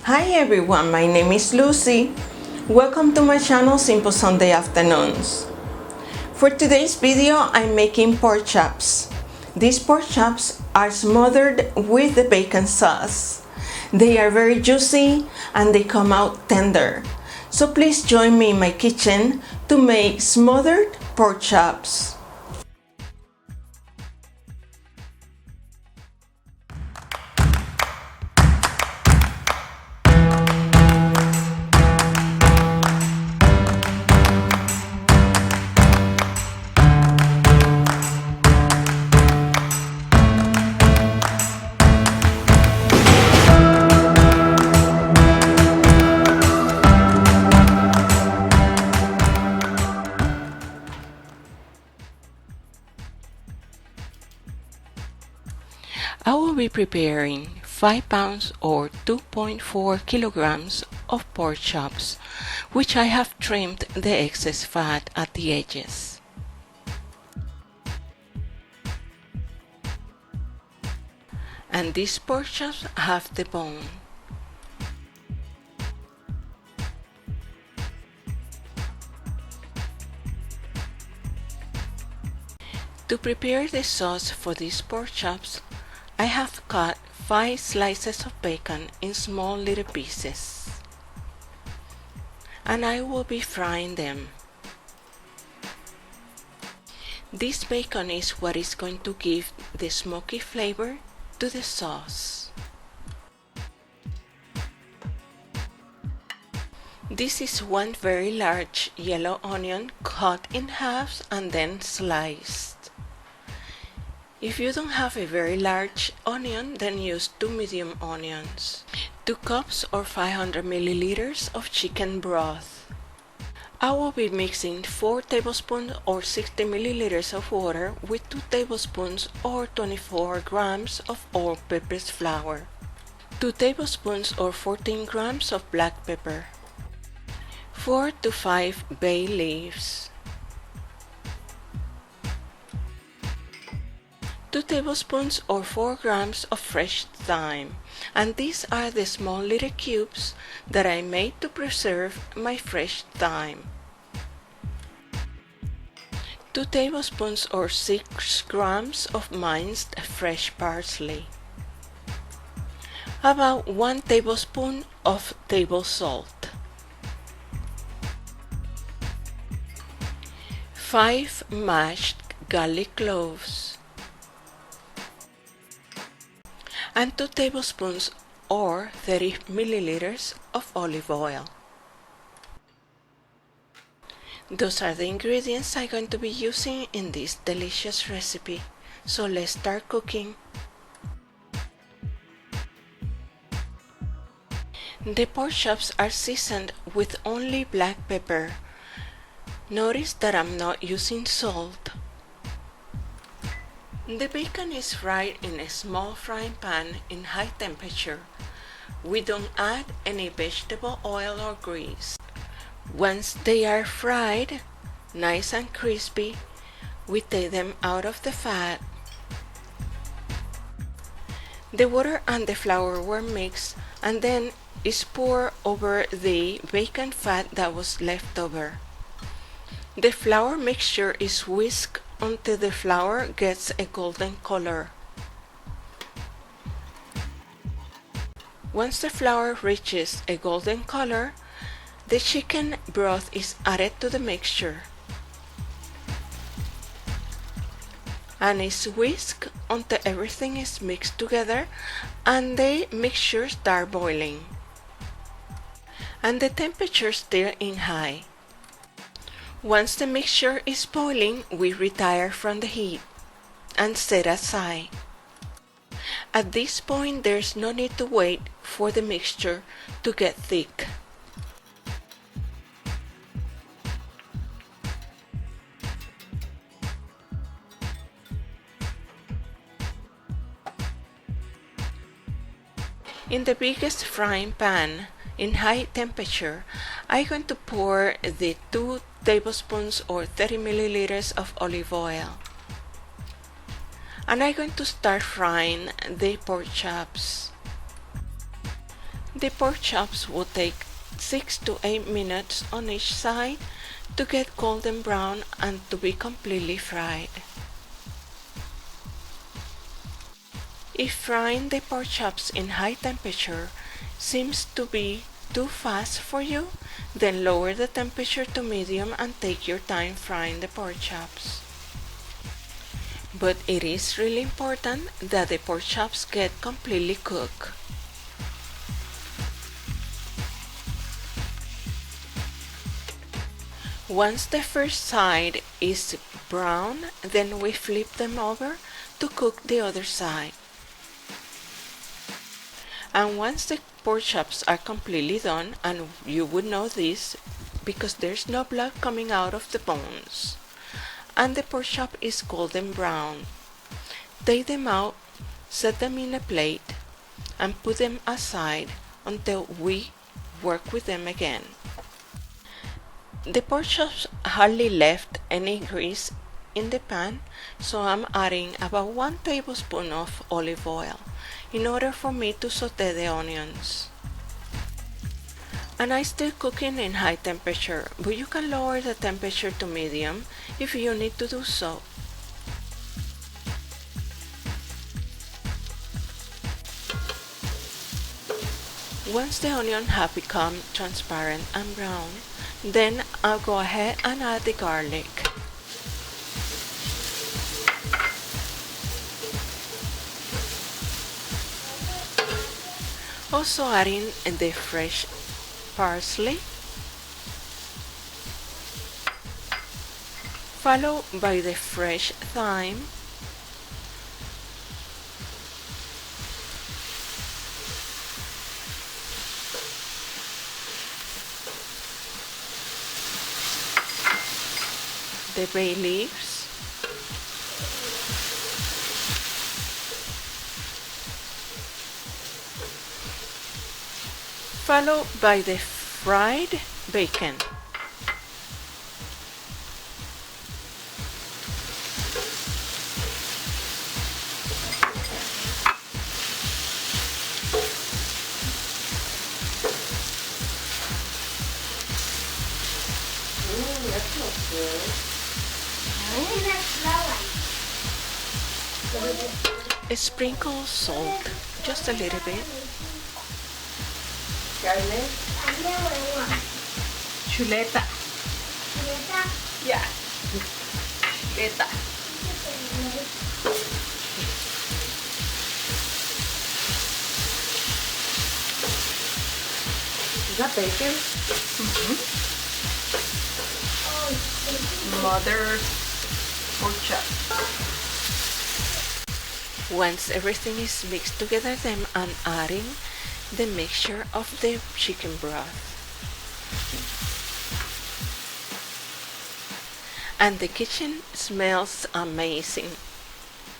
Hi everyone, my name is Lucy. Welcome to my channel Simple Sunday Afternoons. For today's video, I'm making pork chops. These pork chops are smothered with the bacon sauce. They are very juicy and they come out tender. So please join me in my kitchen to make smothered pork chops. I will be preparing 5 pounds or 2.4 kilograms of pork chops, which I have trimmed the excess fat at the edges. And these pork chops have the bone. To prepare the sauce for these pork chops, I have cut 5 slices of bacon in small little pieces, and I will be frying them. This bacon is what is going to give the smoky flavor to the sauce. This is one very large yellow onion cut in halves and then sliced. If you don't have a very large onion, then use 2 medium onions. 2 cups or 500 milliliters of chicken broth. I will be mixing 4 tablespoons or 60 milliliters of water with 2 tablespoons or 24 grams of all-purpose flour, 2 tablespoons or 14 grams of black pepper, 4 to 5 bay leaves, 2 tablespoons or 4 grams of fresh thyme, and these are the small little cubes that I made to preserve my fresh thyme. 2 tablespoons or 6 grams of minced fresh parsley. About 1 tablespoon of table salt. 5 mashed garlic cloves. And 2 tablespoons or 30 milliliters of olive oil. Those are the ingredients I'm going to be using in this delicious recipe. So let's start cooking. The pork chops are seasoned with only black pepper. Notice that I'm not using salt. The bacon is fried in a small frying pan in high temperature. We don't add any vegetable oil or grease. Once they are fried, nice and crispy, we take them out of the fat. The water and the flour were mixed and then is poured over the bacon fat that was left over. The flour mixture is whisked until the flour gets a golden color. Once the flour reaches a golden color, the chicken broth is added to the mixture and is whisked until everything is mixed together and the mixture starts boiling and the temperature still in high. Once the mixture is boiling, we retire from the heat and set aside. At this point, there's no need to wait for the mixture to get thick. In the biggest frying pan, in high temperature, I'm going to pour the 2 tablespoons or 30 milliliters of olive oil. And I'm going to start frying the pork chops. The pork chops will take 6 to 8 minutes on each side to get golden brown and to be completely fried. If frying the pork chops in high temperature seems to be too fast for you, then lower the temperature to medium and take your time frying the pork chops. But it is really important that the pork chops get completely cooked. Once the first side is brown, then we flip them over to cook the other side. And once the pork chops are completely done, and you would know this because there's no blood coming out of the bones, and the pork chop is golden brown, take them out, set them in a plate, and put them aside until we work with them again. The pork chops hardly left any grease in the pan, so I'm adding about 1 tablespoon of olive oil in order for me to saute the onions. And I'm still cooking in high temperature, but you can lower the temperature to medium if you need to do so. Once the onions have become transparent and brown, then I'll go ahead and add the garlic. Also adding the fresh parsley, followed by the fresh thyme, the bay leaves, followed by the fried bacon. That smells good. A sprinkle of salt, just a little bit. Garlic. Chuleta. Yeah. Chuleta. Is that bacon? Smothered pork chops. Once everything is mixed together, then I'm adding the mixture of the chicken broth. And the kitchen smells amazing.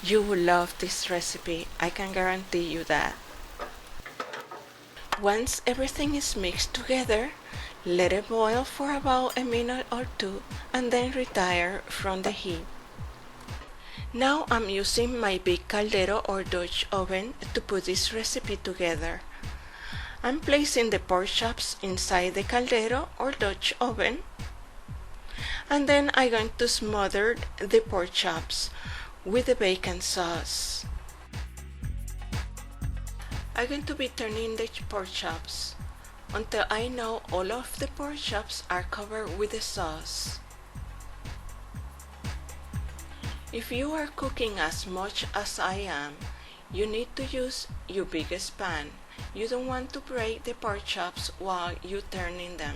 You will love this recipe, I can guarantee you that. Once everything is mixed together, let it boil for about a minute or two and then retire from the heat. Now I'm using my big caldero or Dutch oven to put this recipe together. I'm placing the pork chops inside the caldero or Dutch oven, and then I'm going to smother the pork chops with the bacon sauce. I'm going to be turning the pork chops until I know all of the pork chops are covered with the sauce. If you are cooking as much as I am, you need to use your biggest pan. You don't want to break the pork chops while you're turning them.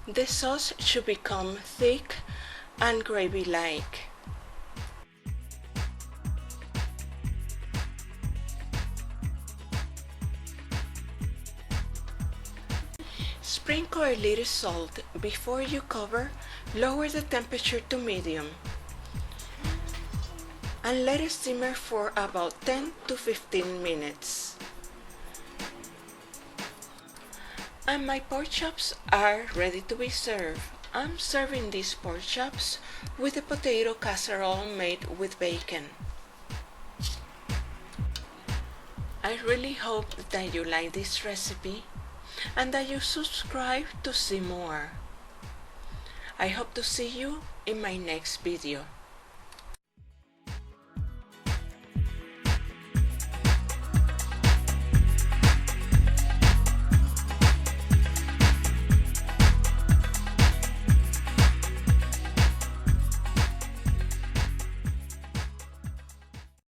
The sauce should become thick and gravy-like. Sprinkle a little salt before you cover. Lower the temperature to medium and let it simmer for about 10 to 15 minutes. And my pork chops are ready to be served. I'm serving these pork chops with a potato casserole made with bacon. I really hope that you like this recipe and that you subscribe to see more. I hope to see you in my next video.